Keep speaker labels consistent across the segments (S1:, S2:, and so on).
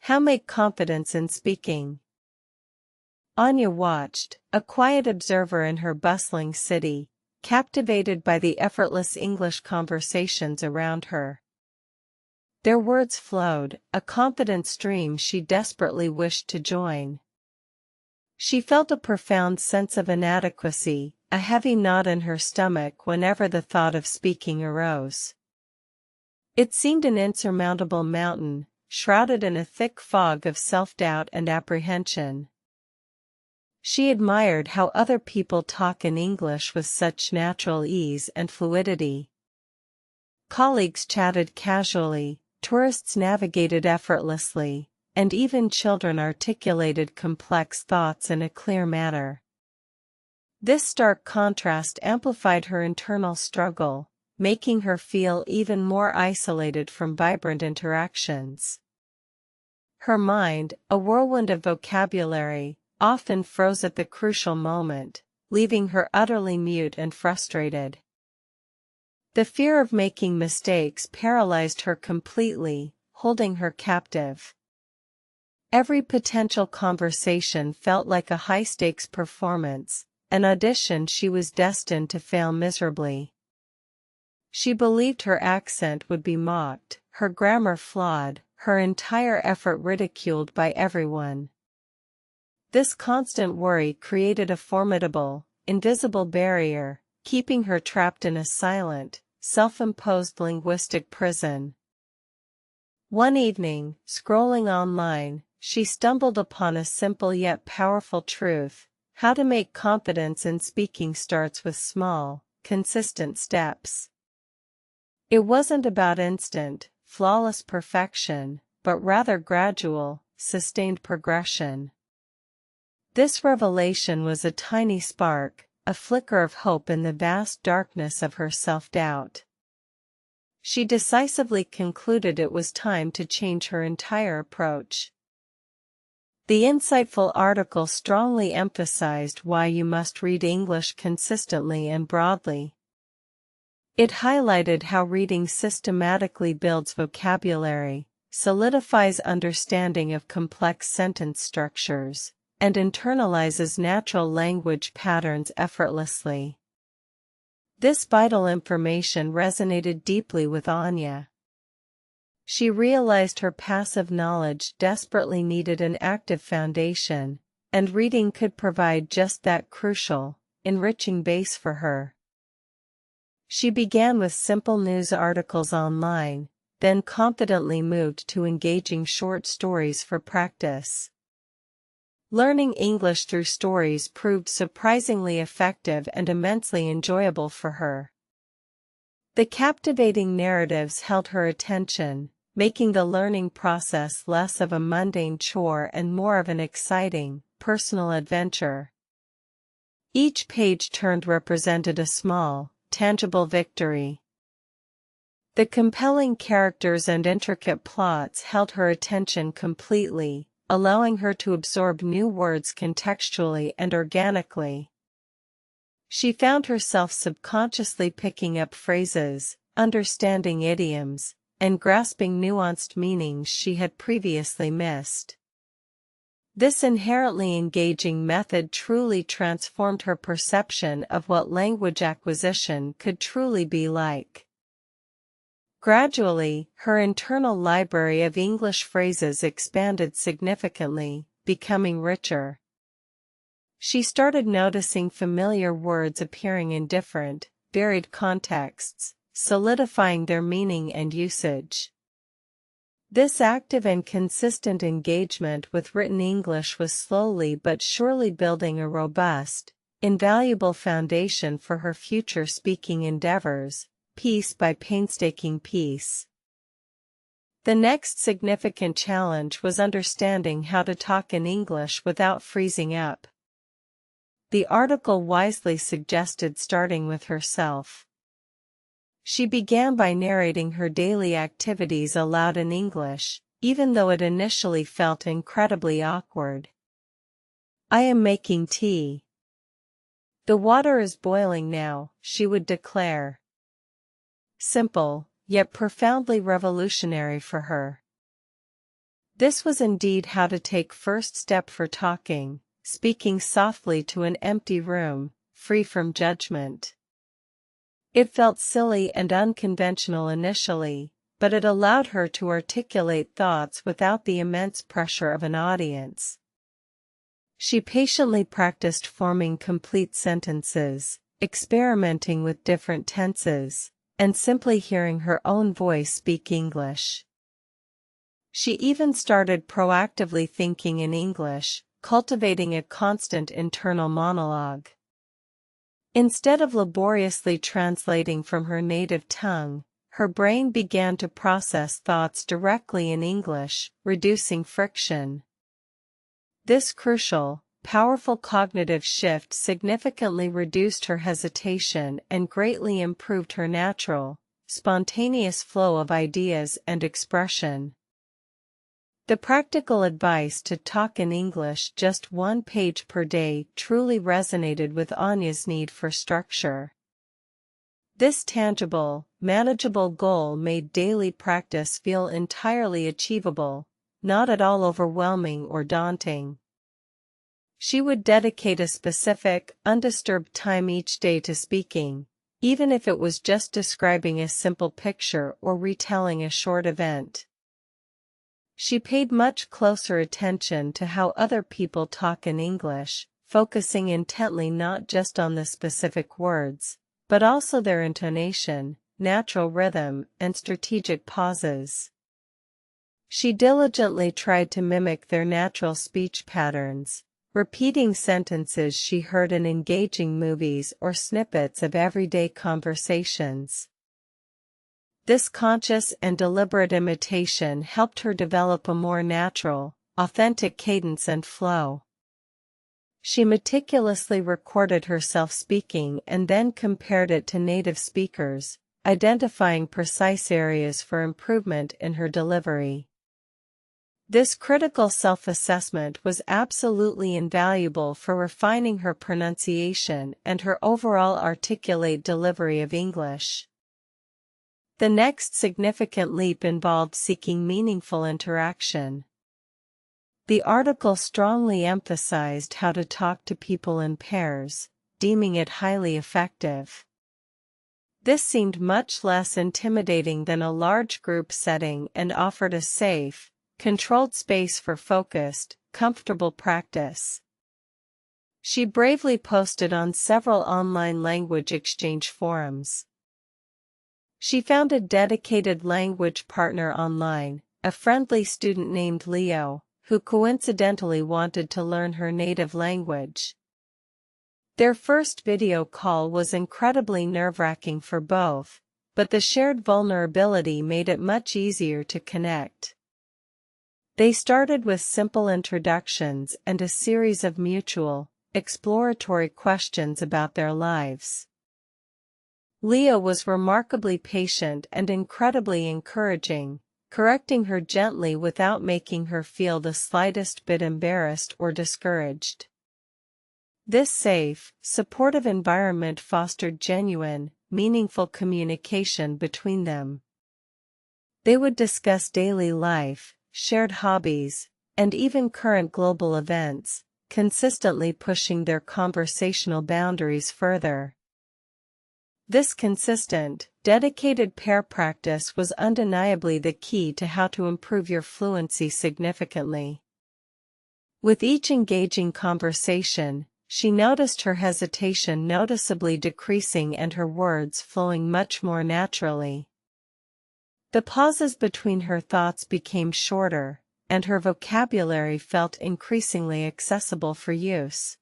S1: How make confidence in speaking? Anya watched, a quiet observer in her bustling city, captivated by the effortless English conversations around her. Their words flowed, a confident stream she desperately wished to join. She felt a profound sense of inadequacy, a heavy knot in her stomach whenever the thought of speaking arose. It seemed an insurmountable mountain, shrouded in a thick fog of self-doubt and apprehension. She admired how other people talk in English with such natural ease and fluidity. Colleagues chatted casually, tourists navigated effortlessly, and even children articulated complex thoughts in a clear manner. This stark contrast amplified her internal struggle, making her feel even more isolated from vibrant interactions. Her mind, a whirlwind of vocabulary, often froze at the crucial moment, leaving her utterly mute and frustrated. The fear of making mistakes paralyzed her completely, holding her captive. Every potential conversation felt like a high-stakes performance, an audition she was destined to fail miserably. She believed her accent would be mocked, her grammar flawed, her entire effort ridiculed by everyone. This constant worry created a formidable, invisible barrier, keeping her trapped in a silent, self-imposed linguistic prison. One evening, scrolling online, she stumbled upon a simple yet powerful truth: how to make confidence in speaking starts with small, consistent steps. It wasn't about instant, flawless perfection, but rather gradual, sustained progression. This revelation was a tiny spark, a flicker of hope in the vast darkness of her self-doubt. She decisively concluded it was time to change her entire approach. The insightful article strongly emphasized why you must read English consistently and broadly. It highlighted how reading systematically builds vocabulary, solidifies understanding of complex sentence structures, and internalizes natural language patterns effortlessly. This vital information resonated deeply with Anya. She realized her passive knowledge desperately needed an active foundation, and reading could provide just that crucial, enriching base for her. She began with simple news articles online, then confidently moved to engaging short stories for practice. Learning English through stories proved surprisingly effective and immensely enjoyable for her. The captivating narratives held her attention, making the learning process less of a mundane chore and more of an exciting, personal adventure. Each page turned represented a small, tangible victory. The compelling characters and intricate plots held her attention completely, allowing her to absorb new words contextually and organically. She found herself subconsciously picking up phrases, understanding idioms, and grasping nuanced meanings she had previously missed. This inherently engaging method truly transformed her perception of what language acquisition could truly be like. Gradually, her internal library of English phrases expanded significantly, becoming richer. She started noticing familiar words appearing in different, varied contexts, solidifying their meaning and usage. This active and consistent engagement with written English was slowly but surely building a robust, invaluable foundation for her future speaking endeavors, piece by painstaking piece. The next significant challenge was understanding how to talk in English without freezing up. The article wisely suggested starting with herself. She began by narrating her daily activities aloud in English, even though it initially felt incredibly awkward. "I am making tea. The water is boiling now," she would declare. Simple, yet profoundly revolutionary for her. This was indeed how to take first step for talking, speaking softly to an empty room, free from judgment. It felt silly and unconventional initially, but it allowed her to articulate thoughts without the immense pressure of an audience. She patiently practiced forming complete sentences, experimenting with different tenses, and simply hearing her own voice speak English. She even started proactively thinking in English, cultivating a constant internal monologue. Instead of laboriously translating from her native tongue, her brain began to process thoughts directly in English, reducing friction. This crucial, powerful cognitive shift significantly reduced her hesitation and greatly improved her natural, spontaneous flow of ideas and expression. The practical advice to talk in English just 1 page per day truly resonated with Anya's need for structure. This tangible, manageable goal made daily practice feel entirely achievable, not at all overwhelming or daunting. She would dedicate a specific, undisturbed time each day to speaking, even if it was just describing a simple picture or retelling a short event. She paid much closer attention to how other people talk in English, focusing intently not just on the specific words, but also their intonation, natural rhythm, and strategic pauses. She diligently tried to mimic their natural speech patterns, repeating sentences she heard in engaging movies or snippets of everyday conversations. This conscious and deliberate imitation helped her develop a more natural, authentic cadence and flow. She meticulously recorded herself speaking and then compared it to native speakers, identifying precise areas for improvement in her delivery. This critical self-assessment was absolutely invaluable for refining her pronunciation and her overall articulate delivery of English. The next significant leap involved seeking meaningful interaction. The article strongly emphasized how to talk to people in pairs, deeming it highly effective. This seemed much less intimidating than a large group setting and offered a safe, controlled space for focused, comfortable practice. She bravely posted on several online language exchange forums. She found a dedicated language partner online, a friendly student named Leo, who coincidentally wanted to learn her native language. Their first video call was incredibly nerve-wracking for both, but the shared vulnerability made it much easier to connect. They started with simple introductions and a series of mutual, exploratory questions about their lives. Leo was remarkably patient and incredibly encouraging, correcting her gently without making her feel the slightest bit embarrassed or discouraged. This safe, supportive environment fostered genuine, meaningful communication between them. They would discuss daily life, shared hobbies, and even current global events, consistently pushing their conversational boundaries further. This consistent, dedicated pair practice was undeniably the key to how to improve your fluency significantly. With each engaging conversation, she noticed her hesitation noticeably decreasing and her words flowing much more naturally. The pauses between her thoughts became shorter, and her vocabulary felt increasingly accessible for use.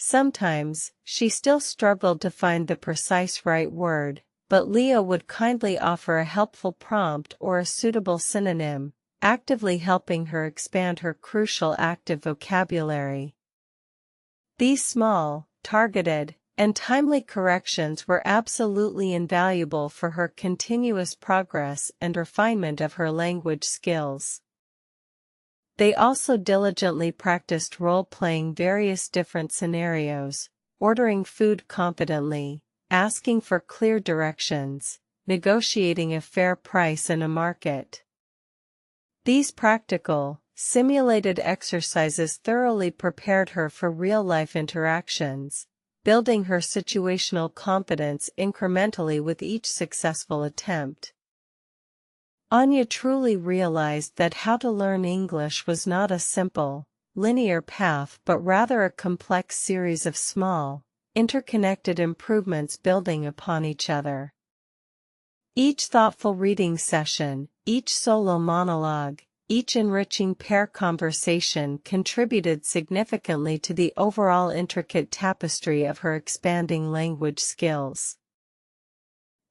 S1: Sometimes, she still struggled to find the precise right word, but Leo would kindly offer a helpful prompt or a suitable synonym, actively helping her expand her crucial active vocabulary. These small, targeted, and timely corrections were absolutely invaluable for her continuous progress and refinement of her language skills. They also diligently practiced role-playing various different scenarios, ordering food confidently, asking for clear directions, negotiating a fair price in a market. These practical, simulated exercises thoroughly prepared her for real-life interactions, building her situational confidence incrementally with each successful attempt. Anya truly realized that how to learn English was not a simple, linear path but rather a complex series of small, interconnected improvements building upon each other. Each thoughtful reading session, each solo monologue, each enriching pair conversation contributed significantly to the overall intricate tapestry of her expanding language skills.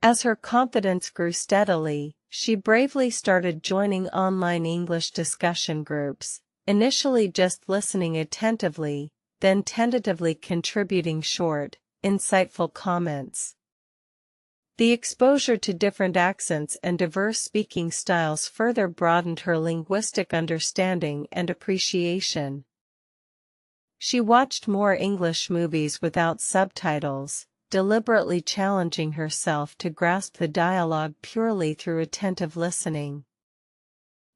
S1: As her confidence grew steadily, she bravely started joining online English discussion groups, initially just listening attentively, then tentatively contributing short, insightful comments. The exposure to different accents and diverse speaking styles further broadened her linguistic understanding and appreciation. She watched more English movies without subtitles, deliberately challenging herself to grasp the dialogue purely through attentive listening.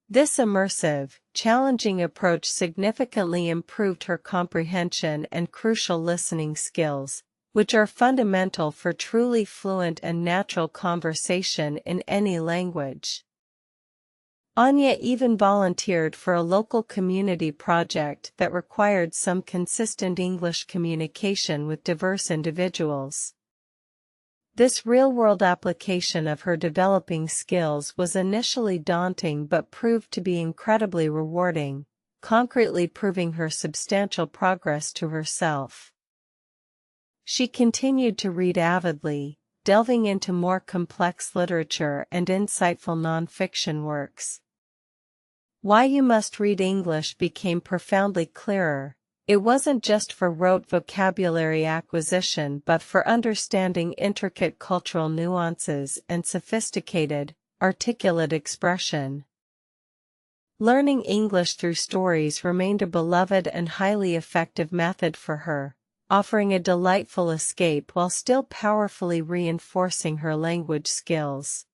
S1: This immersive, challenging approach significantly improved her comprehension and crucial listening skills, which are fundamental for truly fluent and natural conversation in any language. Anya even volunteered for a local community project that required some consistent English communication with diverse individuals. This real-world application of her developing skills was initially daunting but proved to be incredibly rewarding, concretely proving her substantial progress to herself. She continued to read avidly, delving into more complex literature and insightful non-fiction works. Why You Must Read English became profoundly clearer. It wasn't just for rote vocabulary acquisition but for understanding intricate cultural nuances and sophisticated, articulate expression. Learning English through stories remained a beloved and highly effective method for her, offering a delightful escape while still powerfully reinforcing her language skills.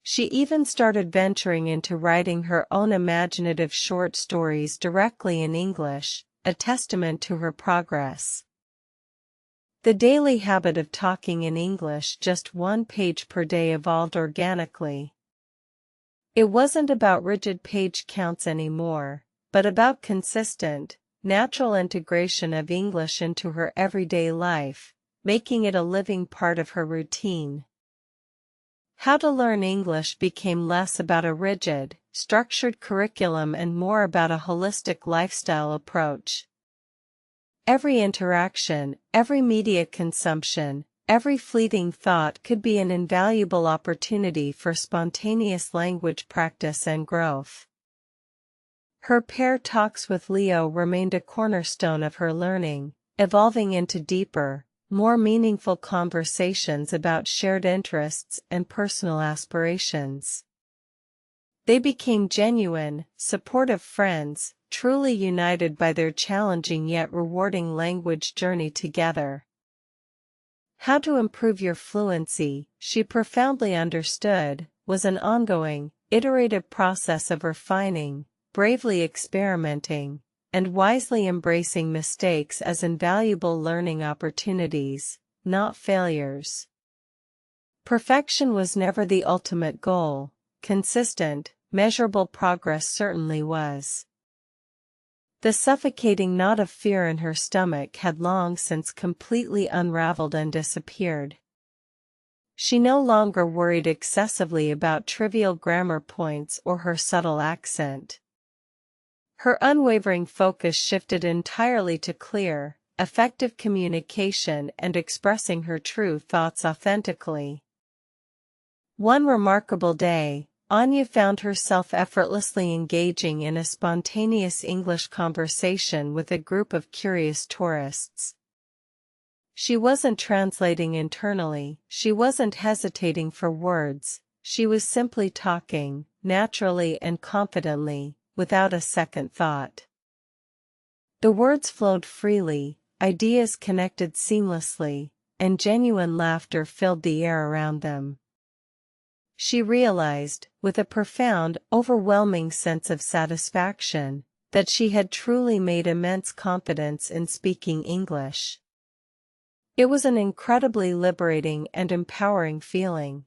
S1: She even started venturing into writing her own imaginative short stories directly in English, a testament to her progress. The daily habit of talking in English just one page per day evolved organically. It wasn't about rigid page counts anymore, but about consistent, natural integration of English into her everyday life, making it a living part of her routine. How to learn English became less about a rigid, structured curriculum and more about a holistic lifestyle approach. Every interaction, every media consumption, every fleeting thought could be an invaluable opportunity for spontaneous language practice and growth. Her pair talks with Leo remained a cornerstone of her learning, evolving into deeper, more meaningful conversations about shared interests and personal aspirations. They became genuine, supportive friends, truly united by their challenging yet rewarding language journey together. How to improve your fluency, she profoundly understood, was an ongoing, iterative process of refining, bravely experimenting, and wisely embracing mistakes as invaluable learning opportunities, not failures. Perfection was never the ultimate goal. Consistent, measurable progress certainly was. The suffocating knot of fear in her stomach had long since completely unraveled and disappeared. She no longer worried excessively about trivial grammar points or her subtle accent. Her unwavering focus shifted entirely to clear, effective communication and expressing her true thoughts authentically. One remarkable day, Anya found herself effortlessly engaging in a spontaneous English conversation with a group of curious tourists. She wasn't translating internally, she wasn't hesitating for words, she was simply talking, naturally and confidently, without a second thought. The words flowed freely, ideas connected seamlessly, and genuine laughter filled the air around them. She realized, with a profound, overwhelming sense of satisfaction, that she had truly made immense confidence in speaking English. It was an incredibly liberating and empowering feeling.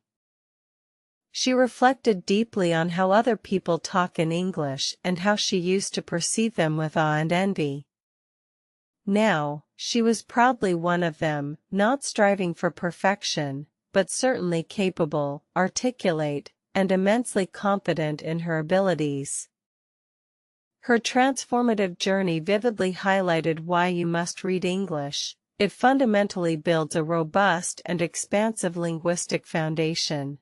S1: She reflected deeply on how other people talk in English and how she used to perceive them with awe and envy. Now, she was proudly one of them, not striving for perfection, but certainly capable, articulate, and immensely confident in her abilities. Her transformative journey vividly highlighted why you must read English. It fundamentally builds a robust and expansive linguistic foundation.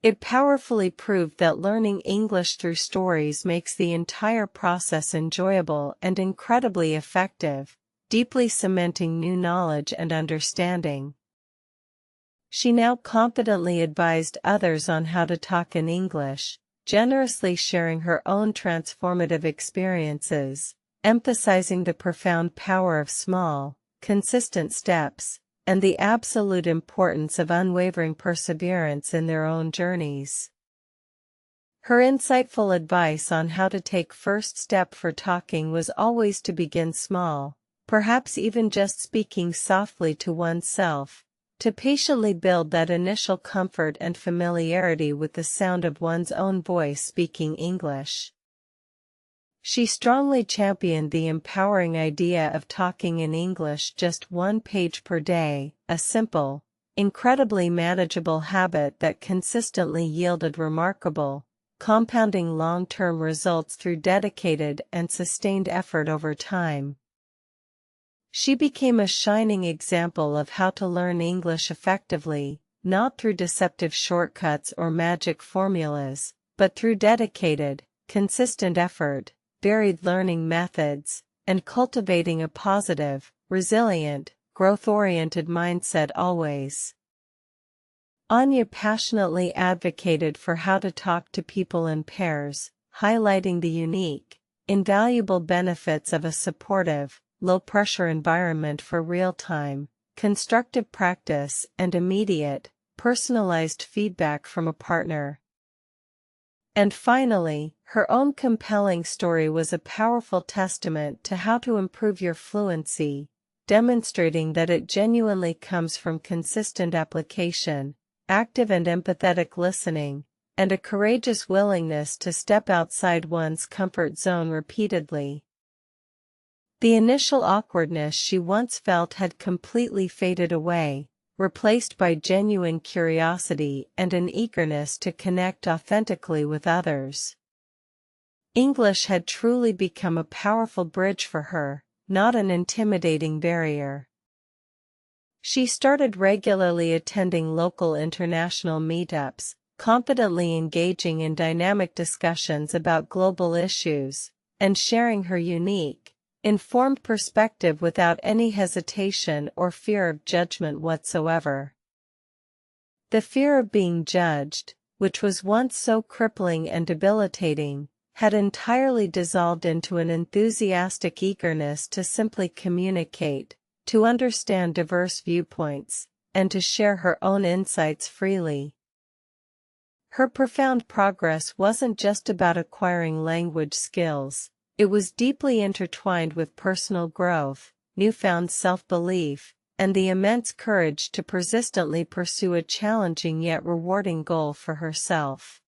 S1: It powerfully proved that learning English through stories makes the entire process enjoyable and incredibly effective, deeply cementing new knowledge and understanding. She now confidently advised others on how to talk in English, generously sharing her own transformative experiences, emphasizing the profound power of small, consistent steps, and the absolute importance of unwavering perseverance in their own journeys. Her insightful advice on how to take first step for talking was always to begin small, perhaps even just speaking softly to oneself, to patiently build that initial comfort and familiarity with the sound of one's own voice speaking English. She strongly championed the empowering idea of talking in English just 1 page per day, a simple, incredibly manageable habit that consistently yielded remarkable, compounding long-term results through dedicated and sustained effort over time. She became a shining example of how to learn English effectively, not through deceptive shortcuts or magic formulas, but through dedicated, consistent effort, varied learning methods, and cultivating a positive, resilient, growth-oriented mindset always. Anya passionately advocated for how to talk to people in pairs, highlighting the unique, invaluable benefits of a supportive, low-pressure environment for real-time, constructive practice and immediate, personalized feedback from a partner. And finally, her own compelling story was a powerful testament to how to improve your fluency, demonstrating that it genuinely comes from consistent application, active and empathetic listening, and a courageous willingness to step outside one's comfort zone repeatedly. The initial awkwardness she once felt had completely faded away, replaced by genuine curiosity and an eagerness to connect authentically with others. English had truly become a powerful bridge for her, not an intimidating barrier. She started regularly attending local international meetups, confidently engaging in dynamic discussions about global issues, and sharing her unique, informed perspective without any hesitation or fear of judgment whatsoever. The fear of being judged, which was once so crippling and debilitating, had entirely dissolved into an enthusiastic eagerness to simply communicate, to understand diverse viewpoints, and to share her own insights freely. Her profound progress wasn't just about acquiring language skills. It was deeply intertwined with personal growth, newfound self-belief, and the immense courage to persistently pursue a challenging yet rewarding goal for herself.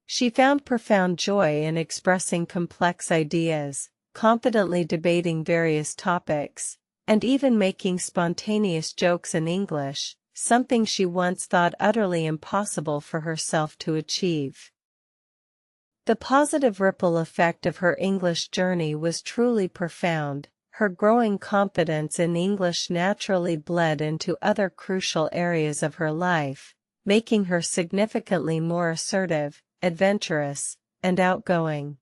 S1: She found profound joy in expressing complex ideas, confidently debating various topics, and even making spontaneous jokes in English, something she once thought utterly impossible for herself to achieve. The positive ripple effect of her English journey was truly profound. Her growing confidence in English naturally bled into other crucial areas of her life, making her significantly more assertive, adventurous, and outgoing.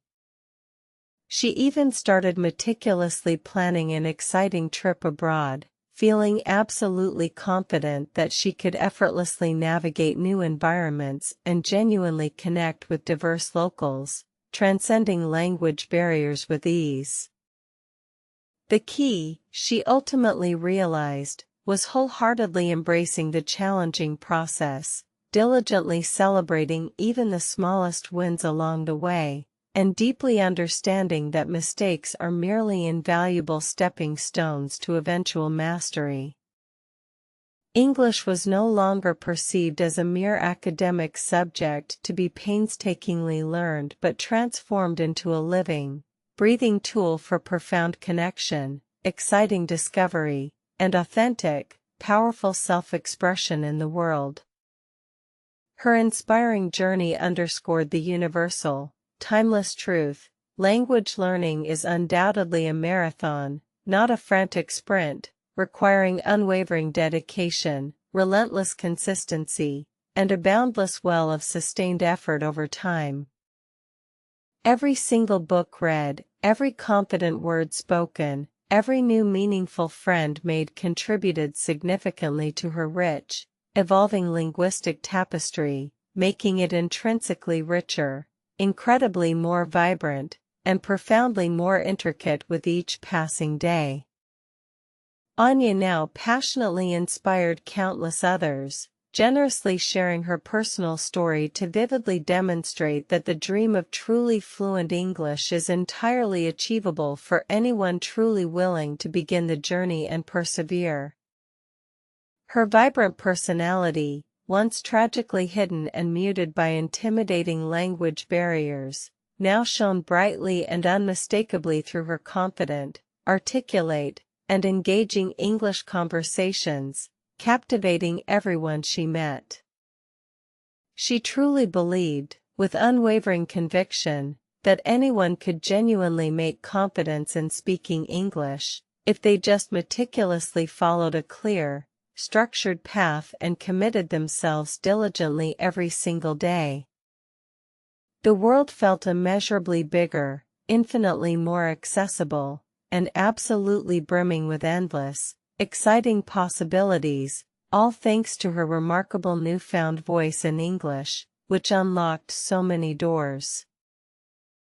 S1: She even started meticulously planning an exciting trip abroad, feeling absolutely confident that she could effortlessly navigate new environments and genuinely connect with diverse locals, transcending language barriers with ease. The key, she ultimately realized, was wholeheartedly embracing the challenging process, diligently celebrating even the smallest wins along the way, and deeply understanding that mistakes are merely invaluable stepping stones to eventual mastery. English was no longer perceived as a mere academic subject to be painstakingly learned but transformed into a living, breathing tool for profound connection, exciting discovery, and authentic, powerful self-expression in the world. Her inspiring journey underscored the universal, timeless truth: language learning is undoubtedly a marathon, not a frantic sprint, requiring unwavering dedication, relentless consistency, and a boundless well of sustained effort over time. Every single book read, every confident word spoken, every new meaningful friend made contributed significantly to her rich, evolving linguistic tapestry, making it intrinsically richer, incredibly more vibrant, and profoundly more intricate with each passing day. Anya now passionately inspired countless others, generously sharing her personal story to vividly demonstrate that the dream of truly fluent English is entirely achievable for anyone truly willing to begin the journey and persevere. Her vibrant personality, once tragically hidden and muted by intimidating language barriers, now shone brightly and unmistakably through her confident, articulate, and engaging English conversations, captivating everyone she met. She truly believed, with unwavering conviction, that anyone could genuinely make confidence in speaking English, if they just meticulously followed a clear, structured path and committed themselves diligently every single day. The world felt immeasurably bigger, infinitely more accessible, and absolutely brimming with endless, exciting possibilities, all thanks to her remarkable newfound voice in English, which unlocked so many doors.